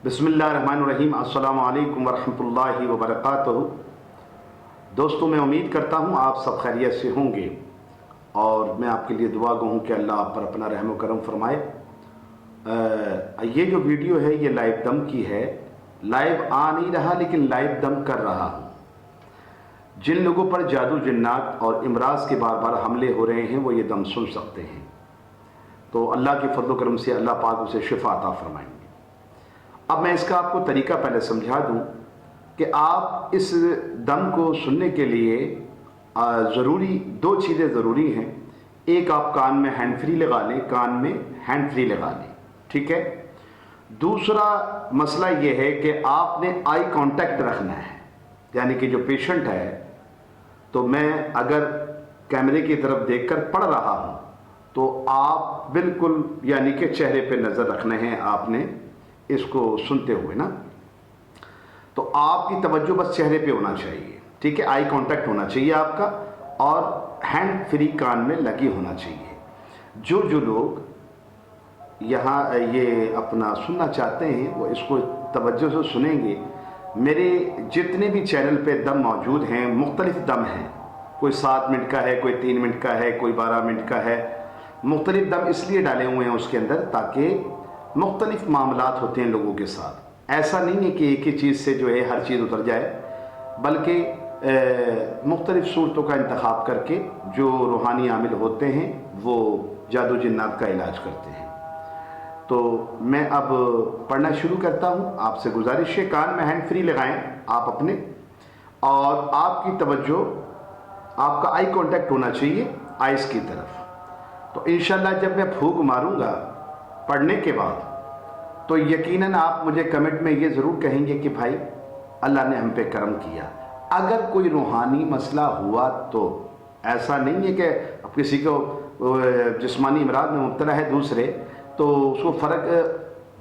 बिस्मिल्लाहिर्रहमानिर्रहीम। अस्सलामु अलैकुम वरहमतुल्लाहि वबरकातुहू। दोस्तों, मैं उम्मीद करता हूँ आप सब खैरियत से होंगे और मैं आपके लिए दुआ गो हूँ कि अल्लाह आप पर अपना रहम करम फरमाए। ये जो वीडियो है ये लाइव दम की है। लाइव आ नहीं रहा लेकिन लाइव दम कर रहा हूँ। जिन लोगों पर जादू जिन्नात और इमराज के बार बार हमले हो रहे हैं वो ये दम सुन सकते हैं, तो अल्लाह के फضل करम से अल्लाह पाक उसे शिफा अता फरमाएंगे। अब मैं इसका आपको तरीका पहले समझा दूं कि आप इस दम को सुनने के लिए ज़रूरी दो चीज़ें ज़रूरी हैं। एक, आप कान में हैंड फ्री लगा लें, कान में हैंड फ्री लगा लें, ठीक है। दूसरा मसला ये है कि आपने आई कांटेक्ट रखना है, यानी कि जो पेशेंट है, तो मैं अगर कैमरे की तरफ देखकर पढ़ रहा हूँ तो आप बिल्कुल यानी कि चेहरे पे नज़र रखने हैं आपने इसको सुनते हुए ना, तो आपकी तवज्जो बस चेहरे पे होना चाहिए, ठीक है। आई कांटेक्ट होना चाहिए आपका और हैंड फ्री कान में लगी होना चाहिए। जो लोग यहाँ ये अपना सुनना चाहते हैं वो इसको तवज्जो से सुनेंगे। मेरे जितने भी चैनल पे दम मौजूद हैं, मुख्तलिफ दम हैं, कोई 7 मिनट का है, कोई 3 मिनट का है, कोई 12 मिनट का है। मुख्तलिफ दम इसलिए डाले हुए हैं उसके अंदर ताकि मुख्तलिफ मामलात होते हैं लोगों के साथ। ऐसा नहीं है कि एक ही चीज़ से जो है हर चीज़ उतर जाए, बल्कि मुख्तलिफ सूरतों का इंतखाब करके जो रूहानी आमिल होते हैं वो जादू जिन्नात का इलाज करते हैं। तो मैं अब पढ़ना शुरू करता हूँ। आपसे गुजारिश है कान में हैंड फ्री लगाएं आप अपने, और आपकी तवज्जो, आपका आई कांटेक्ट होना चाहिए आइस की तरफ। तो इंशाल्लाह जब मैं फूंक मारूंगा पढ़ने के बाद तो यकीनन आप मुझे कमेंट में ये ज़रूर कहेंगे कि भाई अल्लाह ने हम पे करम किया। अगर कोई रूहानी मसला हुआ तो ऐसा नहीं है कि अब किसी को जिस्मानी इमराज में मुब्तला है दूसरे, तो उसको फ़र्क,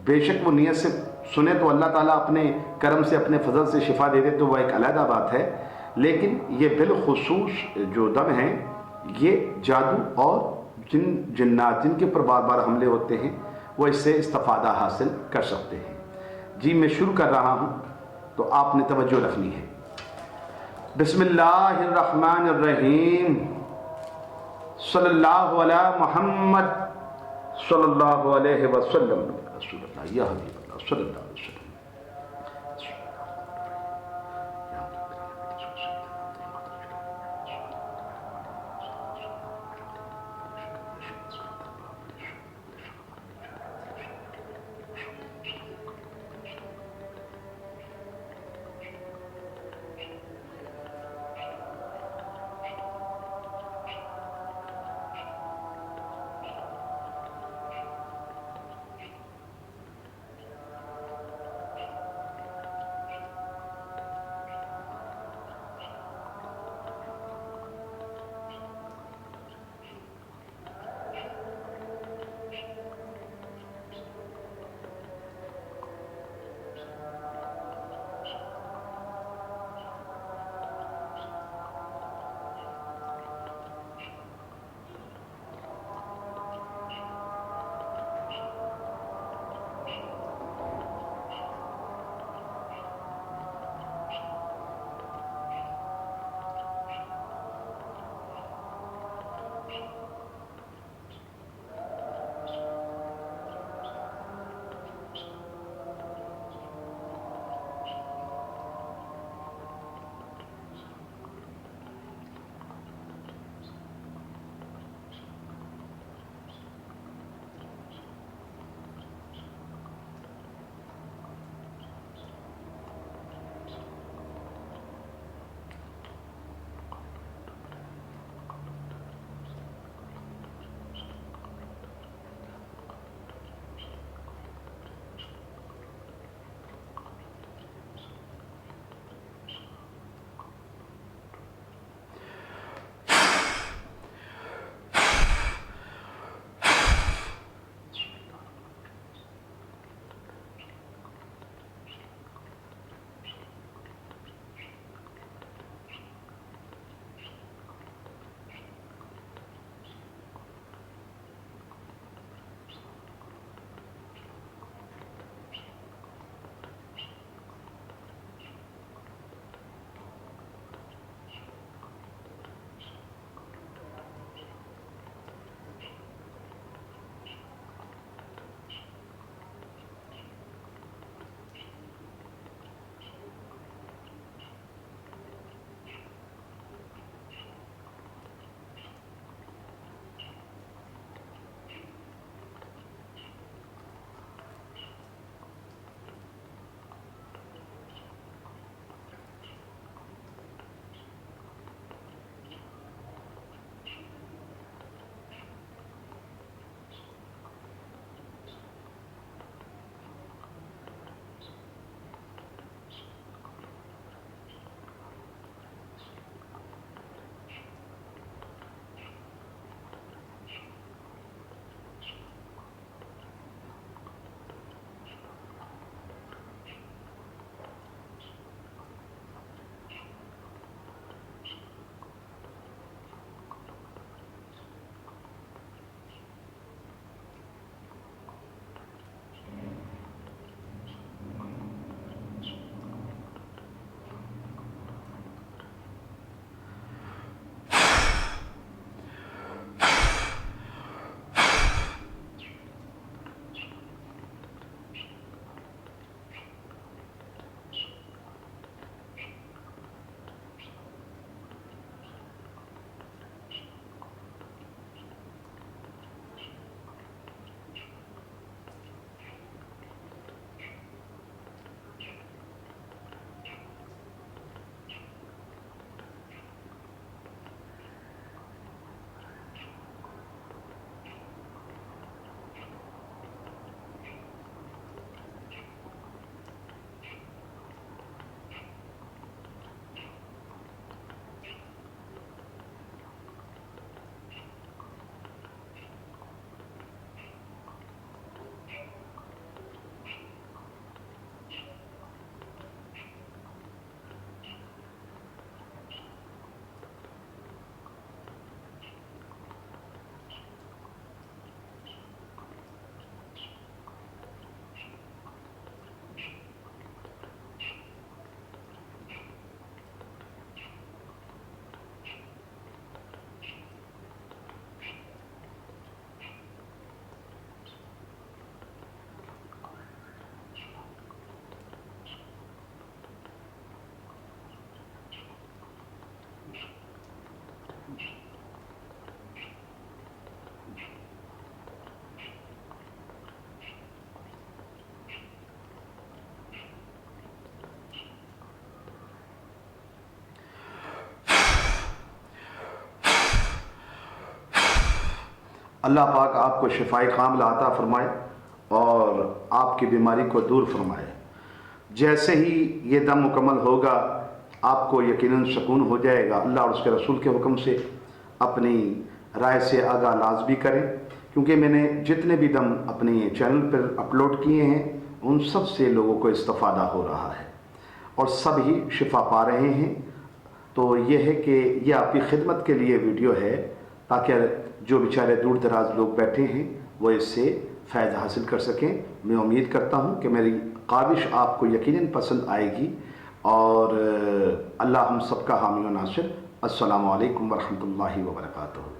बेशक वो नियत से सुने तो अल्लाह ताला अपने करम से अपने फजल से शिफा दे दे, तो वह एक अलग बात है। लेकिन ये बिलखुसूस जो दम हैं ये जादू और जिन्नात जिनके ऊपर बार बार हमले होते हैं वो इससे इस्तिफादा हासिल कर सकते हैं। जी मैं शुरू कर रहा हूँ तो आपने तवज्जो रखनी है। बिस्मिल्लाहिर्रहमानिर्रहीम। सल्लल्लाहु अला मुहम्मद सल्लल्लाहु अलैहि वसल्लम रसूलुल्लाह या हबीबल्लाह सल्लल्लाहु अलैहि वसल्लम। اللہ پاک آپ کو شفائے کاملہ عطا فرمائے اور آپ کی بیماری کو دور فرمائے۔ جیسے ہی یہ دم مکمل ہوگا آپ کو یقیناً سکون ہو جائے گا۔ اللہ اور اس کے رسول کے حکم سے اپنی رائے سے آگاہ لازمی کریں، کیونکہ میں نے جتنے بھی دم اپنے چینل پر اپلوڈ کیے ہیں ان سب سے لوگوں کو استفادہ ہو رہا ہے اور سب ہی شفا پا رہے ہیں۔ تو یہ ہے کہ یہ آپ کی خدمت کے لیے ویڈیو ہے، تاکہ جو بیچارے دور دراز لوگ بیٹھے ہیں وہ اس سے فائدہ حاصل کر سکیں۔ میں امید کرتا ہوں کہ میری کاوش آپ کو یقیناً پسند آئے گی، اور اللہ ہم سب کا حامی و ناصر۔ السلام علیکم ورحمۃ اللہ وبرکاتہ۔